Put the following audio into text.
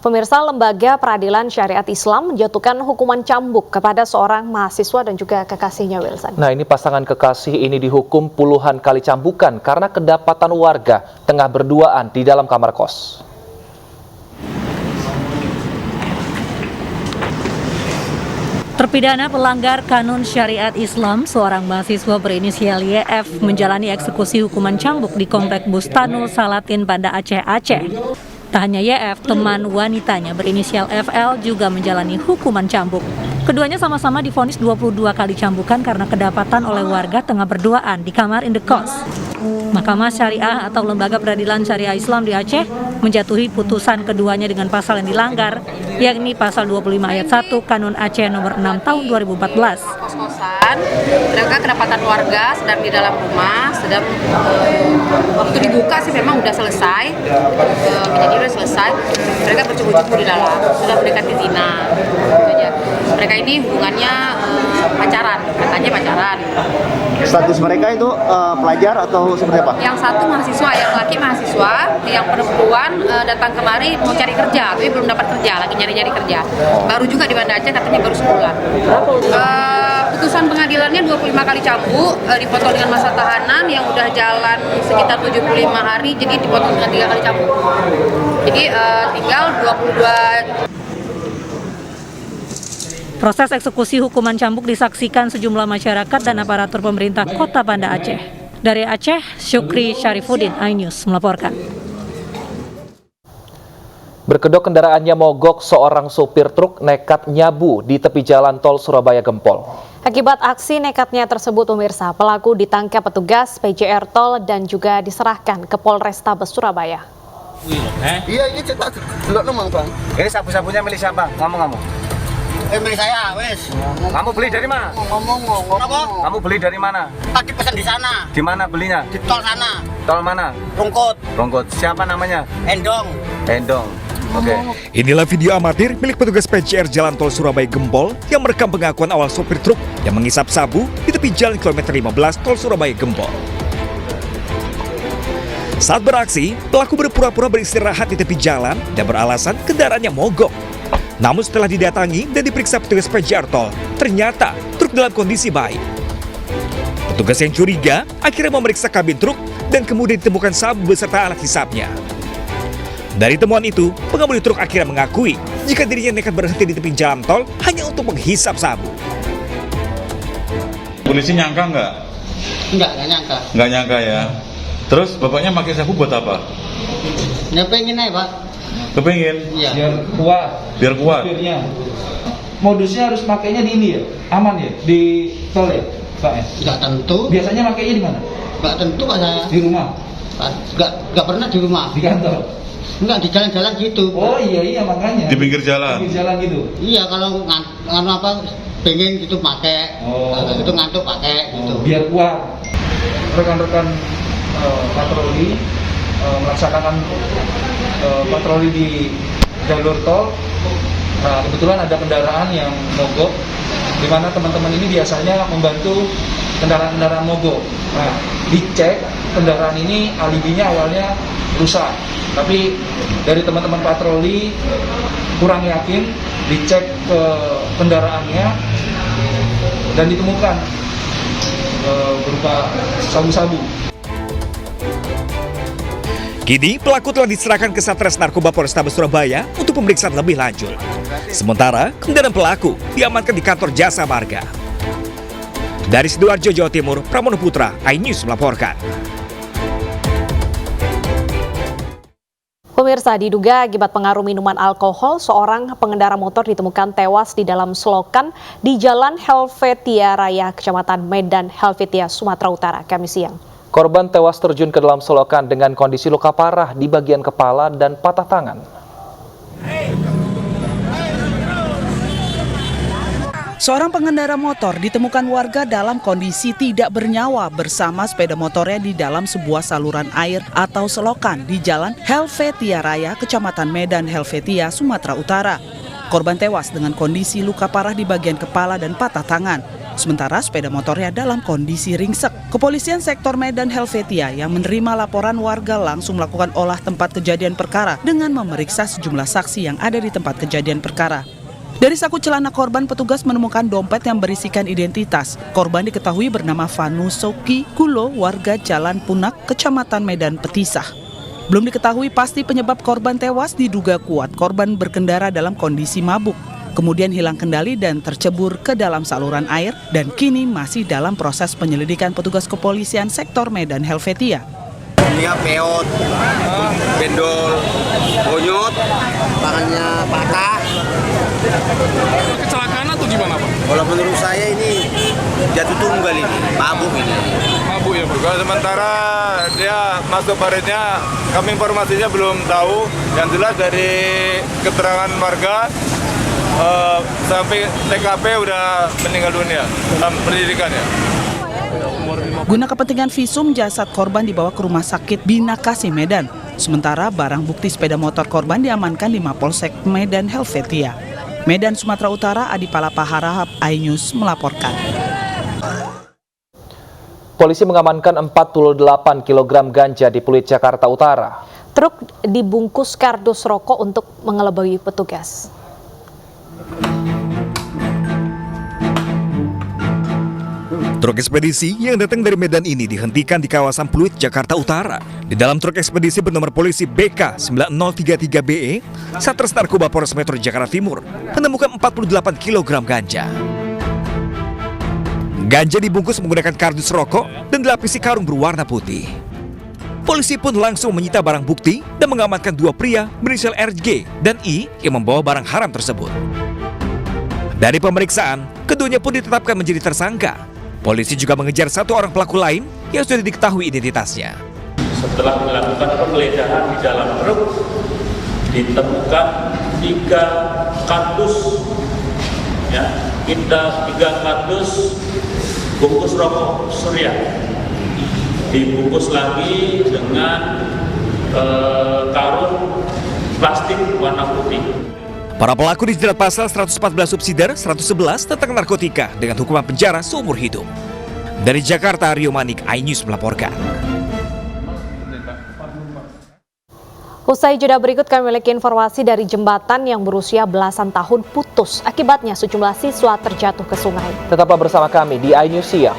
Pemirsa, Lembaga Peradilan Syariat Islam menjatuhkan hukuman cambuk kepada seorang mahasiswa dan juga kekasihnya, Wilson. Nah, ini pasangan kekasih ini dihukum puluhan kali cambukan karena kedapatan warga tengah berduaan di dalam kamar kos. Terpidana pelanggar kanun syariat Islam, seorang mahasiswa berinisial YF menjalani eksekusi hukuman cambuk di Komplek Bustanul Salatin Banda Aceh. Tak hanya YF, teman wanitanya berinisial FL juga menjalani hukuman cambuk. Keduanya sama-sama divonis 22 kali cambukan karena kedapatan oleh warga tengah berduaan di kamar indekos. Mahkamah Syariah atau Lembaga Peradilan Syariah Islam di Aceh menjatuhi putusan keduanya dengan pasal yang dilanggar, yakni pasal 25 ayat 1 Kanun Aceh nomor 6 tahun 2014. Kos-kosan, mereka kedapatan warga sedang di dalam rumah, sedang waktu dibuka sih memang udah selesai, kejadian udah selesai, mereka bercubu-cubu di dalam, sudah mendekati zina. Mereka ini hubungannya pacaran, katanya pacaran. Status mereka itu pelajar atau seperti apa? Yang satu mahasiswa, yang laki mahasiswa, yang perempuan datang kemari mau cari kerja, tapi belum dapat kerja, lagi nyari-nyari kerja. Baru juga di Banda Aceh, katanya baru sebulan. Putusan pengadilannya 25 kali cambuk, dipotong dengan masa tahanan yang udah jalan sekitar 75 hari, jadi dipotong dengan 3 kali cambuk. Jadi tinggal 22. Proses eksekusi hukuman cambuk disaksikan sejumlah masyarakat dan aparatur pemerintah Kota Banda Aceh. Dari Aceh, Syukri Syarifuddin, iNews melaporkan. Berkedok kendaraannya mogok, seorang sopir truk nekat nyabu di tepi jalan tol Surabaya Gempol. Akibat aksi nekatnya tersebut, pemirsa, pelaku ditangkap petugas PJR Tol dan juga diserahkan ke Polrestabes Surabaya. Iya, ini cetak gelok nomang, Bang. Ini sabu-sabunya milik siapa? Ngomong-ngomong. Milik saya, wes. Kamu beli dari mana? Ngomong. Apa? Kamu beli dari mana? Tadi pesan di sana. Di mana belinya? Di tol sana. Tol mana? Rungkut. Siapa namanya? Endong. Oke. Inilah video amatir milik petugas PJR Jalan Tol Surabaya Gempol yang merekam pengakuan awal sopir truk yang mengisap sabu di tepi jalan kilometer 15 Tol Surabaya Gempol. Saat beraksi, pelaku berpura-pura beristirahat di tepi jalan dan beralasan kendaraannya mogok. Namun setelah didatangi dan diperiksa petugas PJR Tol, ternyata truk dalam kondisi baik. Petugas yang curiga akhirnya memeriksa kabin truk dan kemudian ditemukan sabu beserta alat hisapnya. Dari temuan itu, pengemudi truk akhirnya mengakui jika dirinya nekat berhenti di tepi jalan tol hanya untuk menghisap sabu. Polisi nyangka nggak? Enggak nyangka. Nggak nyangka ya. Terus bapaknya pakai sabu buat apa? Ya pengen aja, Pak. Kepengin? Iya. Biar kuat. Modusnya harus makainya di ini ya? Aman ya? Di tol ya, Pak? Enggak tentu. Biasanya makainya di mana? Enggak tentu, Pak, saya. Di rumah? Enggak pernah di rumah. Di kantor? Enggak, di jalan-jalan gitu. Oh iya makanya. Di pinggir jalan? Di pinggir jalan gitu? Iya, kalau pengen gitu pakai. Kalau gitu ngantuk pakai gitu. Biar kuat. Rekan-rekan patroli melaksanakan patroli di jalur tol. Nah, kebetulan ada kendaraan yang mogok, di mana teman-teman ini biasanya membantu kendaraan-kendaraan mogok. Nah, dicek kendaraan ini alibinya awalnya rusak, tapi dari teman-teman patroli kurang yakin, dicek ke kendaraannya dan ditemukan berupa sabu-sabu. Kini pelaku telah diserahkan ke Satres Narkoba Polrestabes Surabaya untuk pemeriksaan lebih lanjut. Sementara kendaraan pelaku diamankan di kantor Jasa Marga. Dari Sidoarjo, Jawa Timur, Pramono Putra, iNews melaporkan. Pemirsa, diduga akibat pengaruh minuman alkohol, seorang pengendara motor ditemukan tewas di dalam selokan di Jalan Helvetia Raya, Kecamatan Medan, Helvetia, Sumatera Utara, Kamis siang. Korban tewas terjun ke dalam selokan dengan kondisi luka parah di bagian kepala dan patah tangan. Seorang pengendara motor ditemukan warga dalam kondisi tidak bernyawa bersama sepeda motornya di dalam sebuah saluran air atau selokan di Jalan Helvetia Raya, Kecamatan Medan, Helvetia, Sumatera Utara. Korban tewas dengan kondisi luka parah di bagian kepala dan patah tangan. sementara sepeda motornya dalam kondisi ringsek. Kepolisian sektor Medan Helvetia yang menerima laporan warga langsung melakukan olah tempat kejadian perkara dengan memeriksa sejumlah saksi yang ada di tempat kejadian perkara. Dari saku celana korban, petugas menemukan dompet yang berisikan identitas. Korban diketahui bernama Vanu Soki Kulo, warga Jalan Punak, Kecamatan Medan Petisah. Belum diketahui pasti penyebab korban tewas, diduga kuat korban berkendara dalam kondisi mabuk, kemudian hilang kendali dan tercebur ke dalam saluran air dan kini masih dalam proses penyelidikan petugas kepolisian sektor Medan Helvetia. Dia peot, bendol, bonyot, tangannya patah. Kecelakaan atau gimana, Pak? Kalau menurut saya ini jatuh tunggal ini, mabuk ini. Mabuk ya, Pak? Sementara dia masuk paritnya, kami informasinya belum tahu. Yang jelas dari keterangan warga sampai TKP udah meninggal dunia dalam pendidikannya. Guna kepentingan visum, jasad korban dibawa ke Rumah Sakit Bina Kasih Medan. Sementara barang bukti sepeda motor korban diamankan di Mapolsek Medan Helvetia. Medan, Sumatera Utara, Adi Palapa Harahap, iNews melaporkan. Polisi mengamankan 48 kg ganja di Pluit, Jakarta Utara. Truk dibungkus kardus rokok untuk mengelabui petugas. Truk ekspedisi yang datang dari Medan ini dihentikan di kawasan Pluit, Jakarta Utara. Di dalam truk ekspedisi bernomor polisi BK 9033BE, Satres Narkoba Polres Metro Jakarta Timur menemukan 48 kg ganja. Ganja dibungkus menggunakan kardus rokok dan dilapisi karung berwarna putih. Polisi pun langsung menyita barang bukti dan mengamankan dua pria berinisial RG dan I yang membawa barang haram tersebut. Dari pemeriksaan, keduanya pun ditetapkan menjadi tersangka. Polisi juga mengejar satu orang pelaku lain yang sudah diketahui identitasnya. Setelah melakukan penggeledahan di dalam truk, ditemukan 3 kardus, ya, 3 kardus bungkus rokok Surya, dibungkus lagi dengan karung plastik warna putih. Para pelaku dijerat pasal 114 subsidiar 111 tentang narkotika dengan hukuman penjara seumur hidup. Dari Jakarta, Rio Manik, iNews melaporkan. Usai jeda berikut kami memiliki informasi dari jembatan yang berusia belasan tahun putus. Akibatnya sejumlah siswa terjatuh ke sungai. Tetaplah bersama kami di iNews Siang.